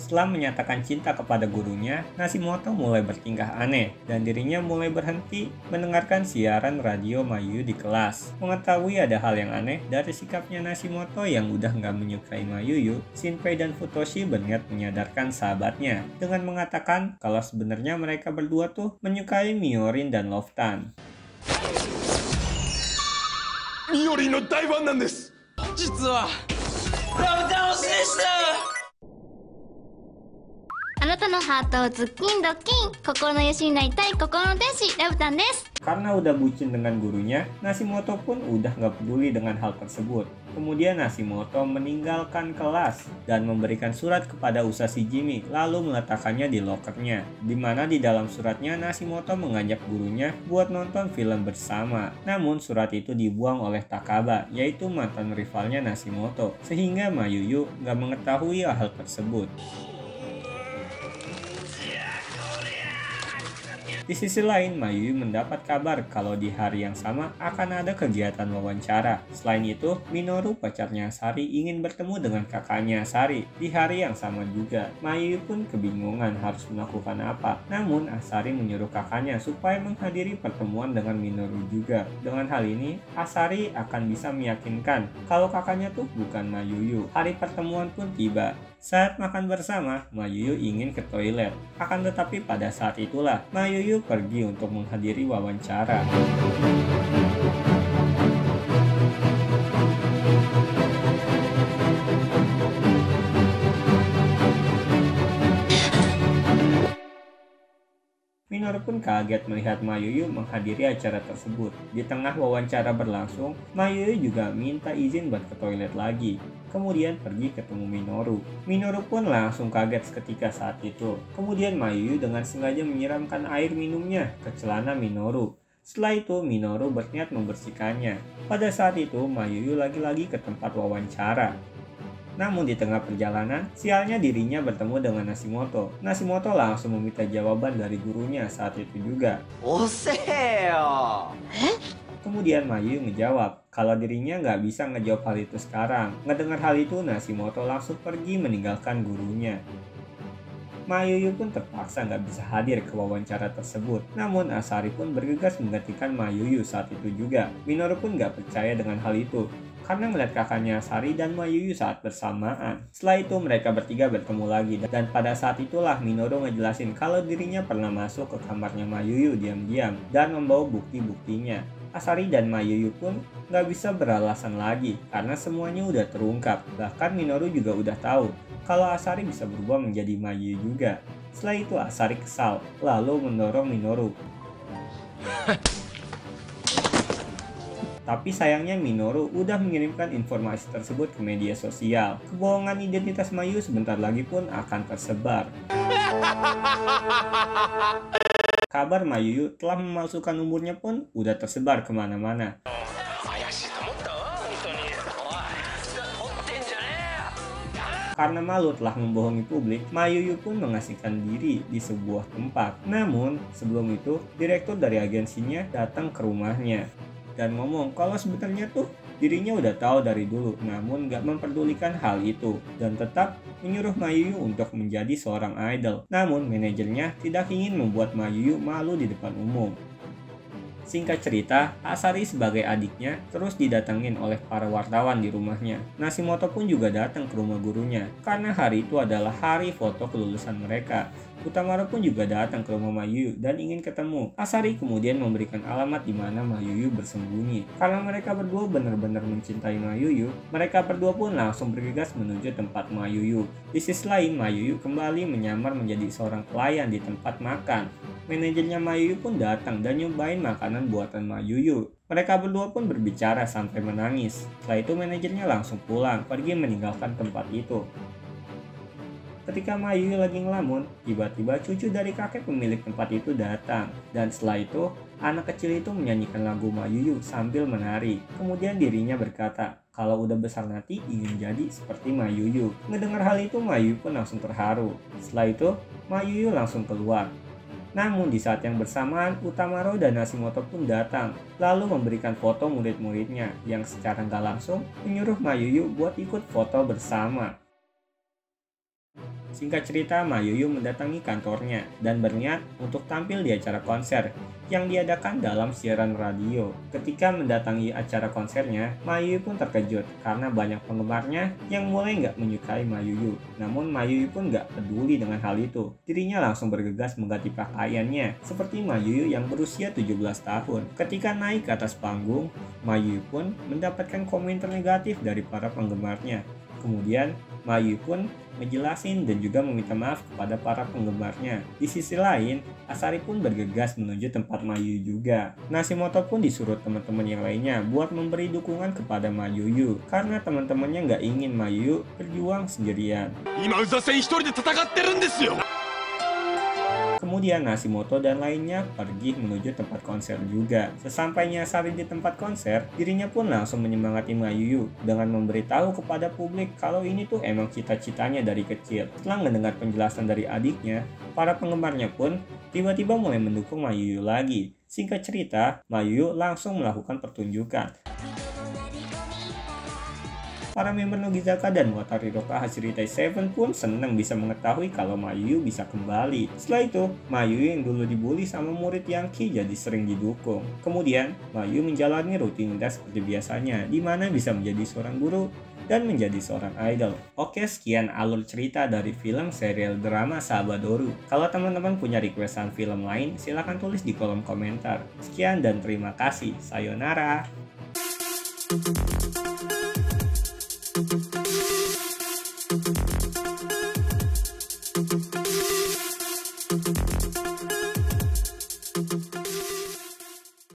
Setelah menyatakan cinta kepada gurunya, Nashimoto mulai bertingkah aneh dan dirinya mulai berhenti mendengarkan siaran radio Mayuyu di kelas. Mengetahui ada hal yang aneh dari sikapnya Nashimoto yang udah nggak menyukai Mayuyu, Shinpei dan Futoshi berniat menyadarkan sahabatnya dengan mengatakan kalau sebenarnya mereka berdua tuh menyukai Miorin dan Loftan. ミオリンの大ファンなんです。実はラブタン推しでした。あなたのハートをズッキンドッキン、心のよしになりたい心の天使ラブタンです。 Karena udah bucin dengan gurunya, Nashimoto pun udah nggak peduli dengan hal tersebut. Kemudian Nashimoto meninggalkan kelas dan memberikan surat kepada Usashi Jimmy, lalu meletakkannya di lokernya. Dimana di dalam suratnya Nashimoto mengajak gurunya buat nonton film bersama. Namun surat itu dibuang oleh Takaba, yaitu mantan rivalnya Nashimoto, sehingga Mayuyu nggak mengetahui hal tersebut. Di sisi lain, Mayuyu mendapat kabar kalau di hari yang sama akan ada kegiatan wawancara. Selain itu, Minoru pacarnya Asari ingin bertemu dengan kakaknya Asari di hari yang sama juga. Mayuyu pun kebingungan harus melakukan apa. Namun, Asari menyuruh kakaknya supaya menghadiri pertemuan dengan Minoru juga. Dengan hal ini, Asari akan bisa meyakinkan kalau kakaknya tuh bukan Mayuyu. Hari pertemuan pun tiba. Saat makan bersama, Mayuyu ingin ke toilet. Akan tetapi pada saat itulah, Mayuyu pergi untuk menghadiri wawancara. Minoru pun kaget melihat Mayuyu menghadiri acara tersebut. Di tengah wawancara berlangsung, Mayuyu juga minta izin buat ke toilet lagi. Kemudian pergi ketemu Minoru. Minoru pun langsung kaget ketika saat itu. Kemudian Mayuyu dengan sengaja menyiramkan air minumnya ke celana Minoru. Setelah itu, Minoru berniat membersihkannya. Pada saat itu, Mayuyu lagi-lagi ke tempat wawancara. Namun di tengah perjalanan, sialnya dirinya bertemu dengan Nashimoto. Nashimoto langsung meminta jawaban dari gurunya saat itu juga. Oseo. Kemudian Mayuyu ngejawab kalau dirinya nggak bisa ngejawab hal itu sekarang. Ngedengar hal itu, Nashimoto langsung pergi meninggalkan gurunya. Mayuyu pun terpaksa nggak bisa hadir ke wawancara tersebut. Namun Asari pun bergegas menggantikan Mayuyu saat itu juga. Minoru pun nggak percaya dengan hal itu karena melihat kakaknya Asari dan Mayuyu saat bersamaan. Setelah itu mereka bertiga bertemu lagi dan pada saat itulah Minoru ngejelasin kalau dirinya pernah masuk ke kamarnya Mayuyu diam-diam dan membawa bukti-buktinya. Asari dan Mayuyu pun nggak bisa beralasan lagi karena semuanya udah terungkap. Bahkan Minoru juga udah tahu kalau Asari bisa berubah menjadi Mayuyu juga. Setelah itu Asari kesal lalu mendorong Minoru. Tapi sayangnya Minoru udah mengirimkan informasi tersebut ke media sosial. Kebohongan identitas Mayuyu sebentar lagi pun akan tersebar. Kabar Mayuyu telah memalsukan umurnya pun udah tersebar kemana-mana. Karena malu telah membohongi publik, Mayuyu pun mengasingkan diri di sebuah tempat. Namun, sebelum itu, direktur dari agensinya datang ke rumahnya dan ngomong kalau sebenarnya tuh dirinya udah tahu dari dulu, namun gak memperdulikan hal itu dan tetap menyuruh Mayuyu untuk menjadi seorang idol. Namun manajernya tidak ingin membuat Mayuyu malu di depan umum. Singkat cerita, Asari sebagai adiknya terus didatengin oleh para wartawan di rumahnya. Nashimoto pun juga datang ke rumah gurunya karena hari itu adalah hari foto kelulusan mereka. Utamaru pun juga datang ke rumah Mayuyu dan ingin ketemu. Asari kemudian memberikan alamat di mana Mayuyu bersembunyi. Karena mereka berdua benar-benar mencintai Mayuyu, mereka berdua pun langsung bergegas menuju tempat Mayuyu. Di sisi lain, Mayuyu kembali menyamar menjadi seorang pelayan di tempat makan. Manajernya Mayuyu pun datang dan nyobain makanan buatan Mayuyu. Mereka berdua pun berbicara sampai menangis. Setelah itu manajernya langsung pulang, pergi meninggalkan tempat itu. Ketika Mayuyu lagi ngelamun, tiba-tiba cucu dari kakek pemilik tempat itu datang. Dan setelah itu, anak kecil itu menyanyikan lagu Mayuyu sambil menari. Kemudian dirinya berkata, kalau udah besar nanti ingin jadi seperti Mayuyu. Ngedengar hal itu, Mayuyu pun langsung terharu. Setelah itu, Mayuyu langsung keluar. Namun di saat yang bersamaan, Utamaru dan Nashimoto pun datang, lalu memberikan foto murid-muridnya yang secara nggak langsung menyuruh Mayuyu buat ikut foto bersama. Singkat cerita, Mayuyu mendatangi kantornya dan berniat untuk tampil di acara konser yang diadakan dalam siaran radio. Ketika mendatangi acara konsernya, Mayuyu pun terkejut karena banyak penggemarnya yang mulai nggak menyukai Mayuyu. Namun Mayuyu pun nggak peduli dengan hal itu. Dirinya langsung bergegas mengganti pakaiannya seperti Mayuyu yang berusia 17 tahun. Ketika naik ke atas panggung, Mayuyu pun mendapatkan komentar negatif dari para penggemarnya. Kemudian Mayuyu pun ngejelasin dan juga meminta maaf kepada para penggemarnya. Di sisi lain, Asari pun bergegas menuju tempat Mayuyu juga. Nashimoto pun disuruh teman-teman yang lainnya buat memberi dukungan kepada Mayuyu karena teman-temannya nggak ingin Mayuyu berjuang sendirian. Kemudian Nashimoto dan lainnya pergi menuju tempat konser juga. Sesampainya Asari di tempat konser, dirinya pun langsung menyemangati Mayuyu dengan memberitahu kepada publik kalau ini tuh emang cita-citanya dari kecil. Setelah mendengar penjelasan dari adiknya, para penggemarnya pun tiba-tiba mulai mendukung Mayuyu lagi. Singkat cerita, Mayuyu langsung melakukan pertunjukan. Para member Nogizaka dan Wataru Roka Hashiritai 7 pun senang bisa mengetahui kalau Mayuyu bisa kembali. Setelah itu, Mayuyu yang dulu dibully sama murid Yangki jadi sering didukung. Kemudian, Mayuyu menjalani rutinitas seperti biasanya, di mana bisa menjadi seorang guru dan menjadi seorang idol. Oke, sekian alur cerita dari film serial drama Sabadoru. Kalau teman-teman punya requestan film lain, silahkan tulis di kolom komentar. Sekian dan terima kasih. Sayonara.